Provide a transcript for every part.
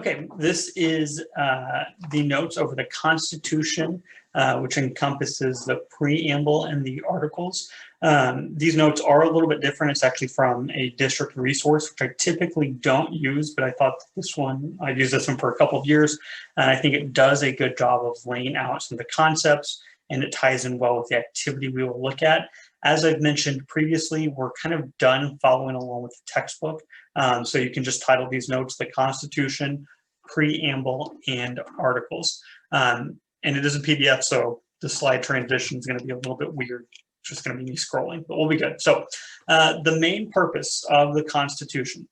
Okay, this is the notes over the Constitution, which encompasses the preamble and the articles. These notes are a little bit different. It's actually from a district resource, which I typically don't use, but I thought this one, I've used this one for a couple of years, and I think it does a good job of laying out some of the concepts, and it ties in well with the activity we will look at. As I've mentioned previously, we're kind of done following along with the textbook. So you can just title these notes the Constitution, preamble, and articles. And it is a PDF, so the slide transition is going to be a little bit weird. It's just going to be me scrolling, but we'll be good. So the main purpose of the Constitution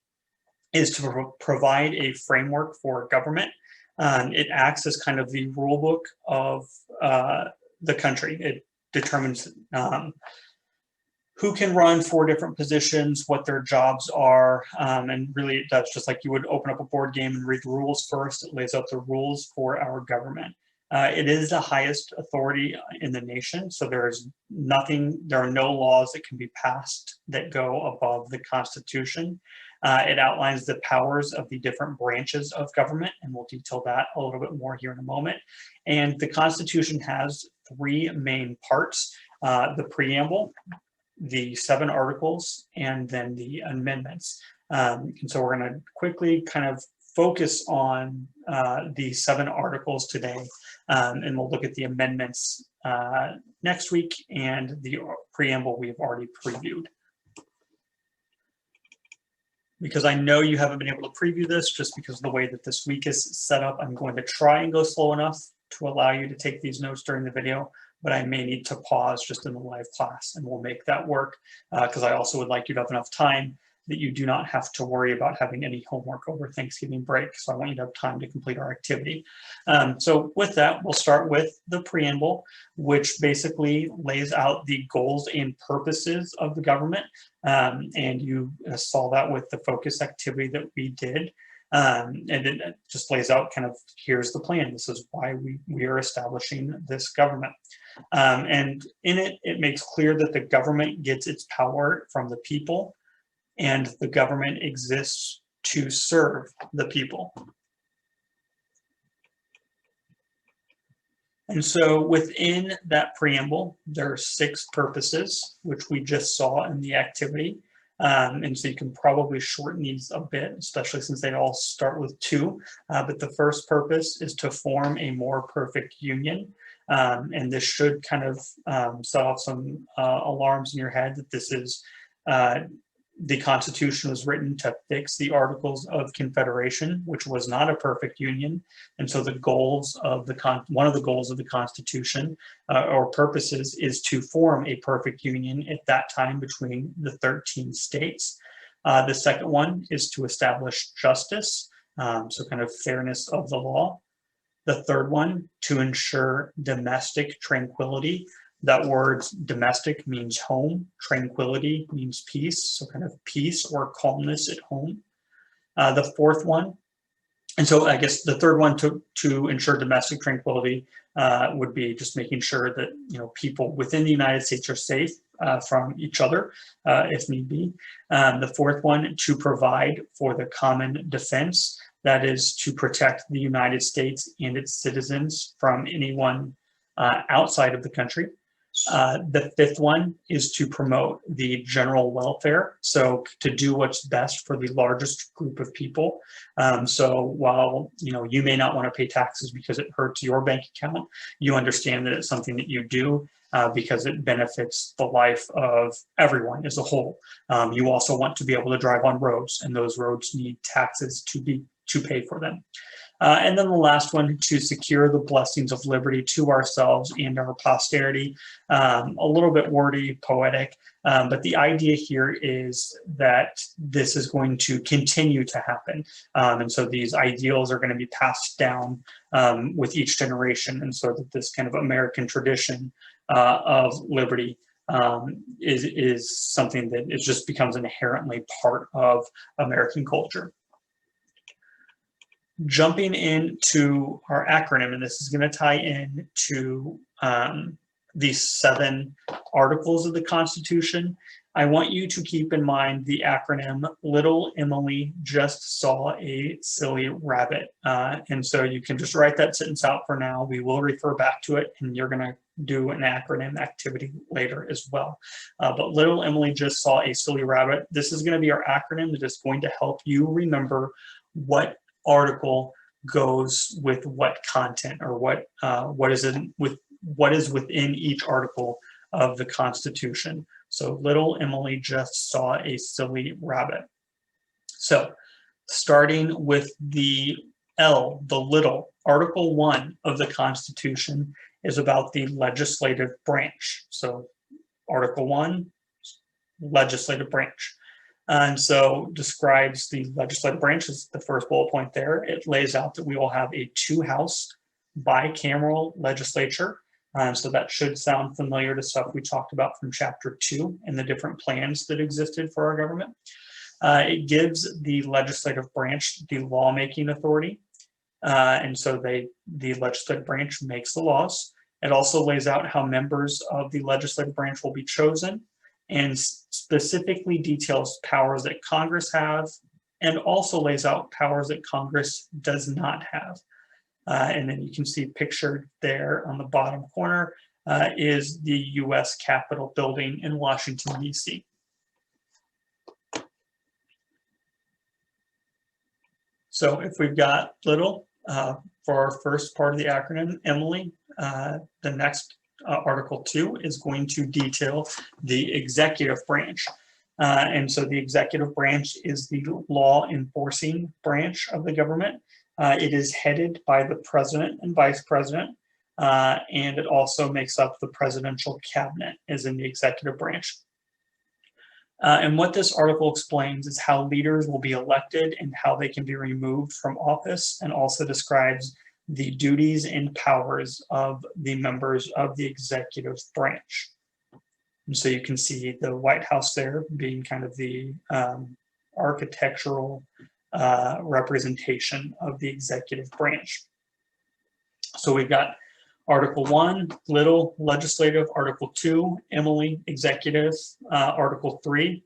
is to provide a framework for government. It acts as kind of the rule book of the country. It determines who can run for different positions, what their jobs are, and really it does just like you would open up a board game and read the rules first. It lays out the rules for our government. It is the highest authority in the nation, so there are no laws that can be passed that go above the Constitution. It outlines the powers of the different branches of government, and we'll detail that a little bit more here in a moment. And the Constitution has three main parts: the preamble, the 7 articles, and then the amendments. And so we're going to quickly kind of focus on the 7 articles today, and we'll look at the amendments next week, and the preamble we've already previewed. Because I know you haven't been able to preview this just because of the way that this week is set up, I'm going to try and go slow enough to allow you to take these notes during the video, but I may need to pause just in the live class, and we'll make that work because I also would like you to have enough time that you do not have to worry about having any homework over Thanksgiving break. So I want you to have time to complete our activity. So with that, we'll start with the preamble, which basically lays out the goals and purposes of the government. And you saw that with the focus activity that we did. And it just lays out kind of, here's the plan. This is why we are establishing this government. And in it, it makes clear that the government gets its power from the people, and the government exists to serve the people. And so within that preamble, there are 6 purposes, which we just saw in the activity. And so you can probably shorten these a bit, especially since they all start with 2. But the first purpose is to form a more perfect union. And this should kind of set off some alarms in your head that this is the Constitution was written to fix the Articles of Confederation, which was not a perfect union. And so the goals of one of the goals of the Constitution or purposes is to form a perfect union at that time between the 13 states. The second one is to establish justice, so kind of fairness of the law. The third one, to ensure domestic tranquility. That word domestic means home, tranquility means peace, so kind of peace or calmness at home. The fourth one, and so I guess the third one to ensure domestic tranquility would be just making sure that people within the United States are safe from each other if need be. The fourth one, to provide for the common defense, that is to protect the United States and its citizens from anyone outside of the country. The fifth one is to promote the general welfare, so to do what's best for the largest group of people. So while you may not want to pay taxes because it hurts your bank account, you understand that it's something that you do because it benefits the life of everyone as a whole. You also want to be able to drive on roads, and those roads need taxes to pay for them. And then the last one, to secure the blessings of liberty to ourselves and our posterity. A little bit wordy, poetic, but the idea here is that this is going to continue to happen. And so these ideals are going to be passed down with each generation. And so that this kind of American tradition of liberty is something that just becomes inherently part of American culture. Jumping into our acronym, and this is going to tie in to these 7 articles of the Constitution. I want you to keep in mind the acronym Little Emily Just Saw a Silly Rabbit. And so you can just write that sentence out for now. We will refer back to it, and you're going to do an acronym activity later as well. But Little Emily Just Saw a Silly Rabbit. This is going to be our acronym that is going to help you remember what article goes with what content, or what is within each article of the Constitution. So Little Emily Just Saw a Silly Rabbit. So starting with the L, the little, Article 1 of the Constitution is about the legislative branch. So Article 1, legislative branch. And so describes the legislative branch as the first bullet point there. It lays out that we will have a two-house bicameral legislature. So that should sound familiar to stuff we talked about from Chapter 2 and the different plans that existed for our government. It gives the legislative branch the lawmaking authority. And so the legislative branch makes the laws. It also lays out how members of the legislative branch will be chosen, and specifically details powers that Congress have, and also lays out powers that Congress does not have. And then you can see pictured there on the bottom corner is the U.S. Capitol building in Washington, D.C. So if we've got little for our first part of the acronym, Emily, the next Article 2 is going to detail the executive branch. And so the executive branch is the law enforcing branch of the government. It is headed by the president and vice president, and it also makes up the presidential cabinet, as in the executive branch. And what this article explains is how leaders will be elected and how they can be removed from office, and also describes the duties and powers of the members of the executive branch. And so you can see the White House there being kind of the architectural representation of the executive branch. So we've got Article 1, little, legislative. Article 2, Emily, executive. Article 3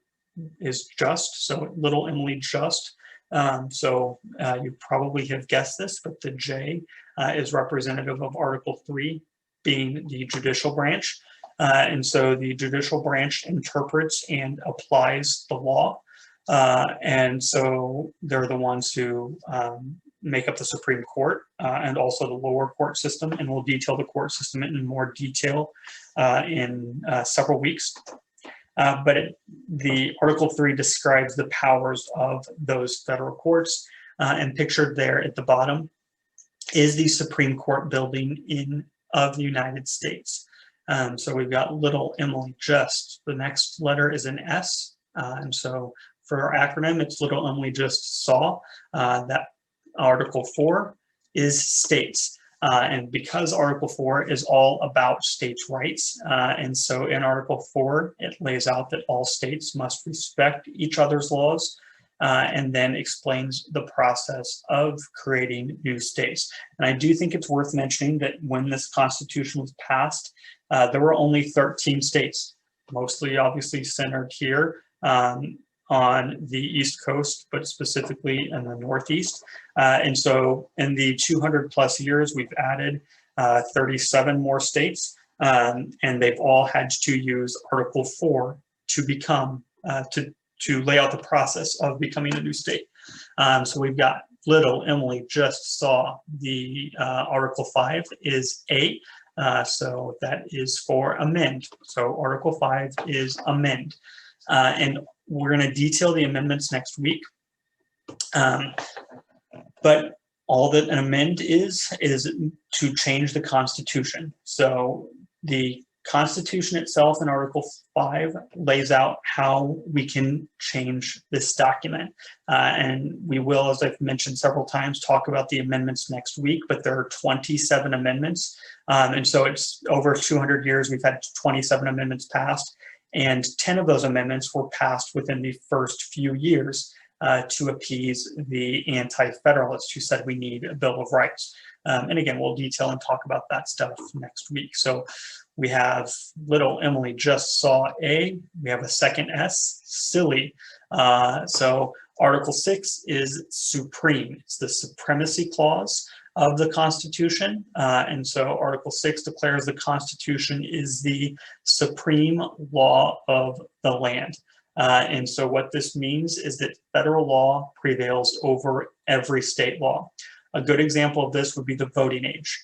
is just, so little Emily just. So you probably have guessed this, but the J is representative of Article 3, being the judicial branch. And so the judicial branch interprets and applies the law. And so they're the ones who make up the Supreme Court and also the lower court system. And we'll detail the court system in more detail in several weeks. But the Article 3 describes the powers of those federal courts. And pictured there at the bottom is the Supreme Court building of the United States. So we've got little Emily just. The next letter is an S. And so for our acronym, it's little Emily just saw. That Article 4 is states. And because Article 4 is all about states' rights, and so in Article 4, it lays out that all states must respect each other's laws, and then explains the process of creating new states. And I do think it's worth mentioning that when this Constitution was passed, there were only 13 states, mostly obviously centered here on the East Coast, but specifically in the Northeast. And so in the 200 plus years, we've added 37 more states, and they've all had to use Article 4 to become, to lay out the process of becoming a new state. So we've got little Emily just saw the Article 5 is A. So that is for amend. So Article 5 is amend. And we're going to detail the amendments next week. But all that an amend is to change the Constitution. So the Constitution itself in Article 5 lays out how we can change this document. And we will, as I've mentioned several times, talk about the amendments next week, but there are 27 amendments. And so it's over 200 years, we've had 27 amendments passed, and 10 of those amendments were passed within the first few years to appease the anti-federalists who said we need a Bill of Rights. And again, we'll detail and talk about that stuff next week. So We have little Emily just saw A. We have a second S, silly. So Article 6 is supreme. It's the supremacy clause of the Constitution. And so Article 6 declares the Constitution is the supreme law of the land. And so what this means is that federal law prevails over every state law. A good example of this would be the voting age.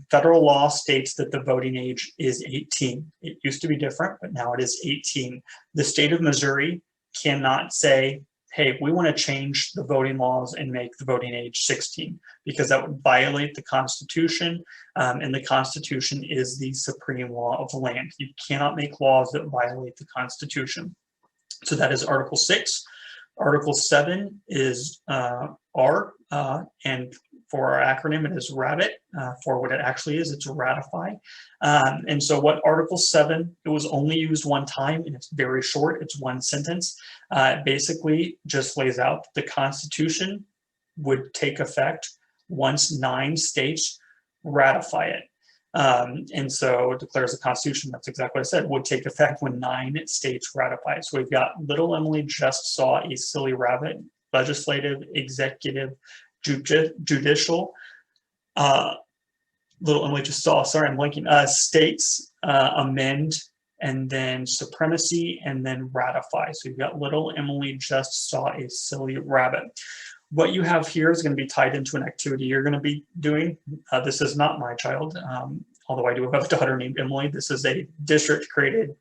Federal law states that the voting age is 18. It used to be different, but now it is 18. The state of Missouri cannot say, hey, we want to change the voting laws and make the voting age 16, because that would violate the Constitution, and the Constitution is the supreme law of the land. You cannot make laws that violate the Constitution. So that is Article 6. Article 7 is R, and for our acronym, it is RABBIT. For what it actually is, it's ratify. And so what Article 7, it was only used one time, and it's very short, it's one sentence. It basically just lays out the Constitution would take effect once 9 states ratify it. And so it declares the Constitution, that's exactly what I said, would take effect when 9 states ratify it. So we've got little Emily just saw a silly rabbit, legislative, executive, judicial, little Emily just saw, sorry, I'm blanking, states, amend, and then supremacy, and then ratify. So you've got little Emily just saw a silly rabbit. What you have here is going to be tied into an activity you're going to be doing. This is not my child, although I do have a daughter named Emily. This is a district-created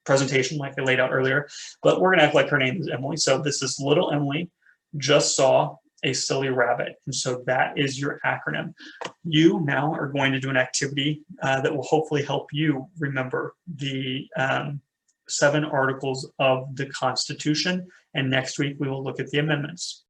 presentation like I laid out earlier, but we're going to act like her name is Emily. So this is little Emily just saw a silly rabbit. And so that is your acronym. You now are going to do an activity that will hopefully help you remember the 7 articles of the Constitution. And next week we will look at the amendments.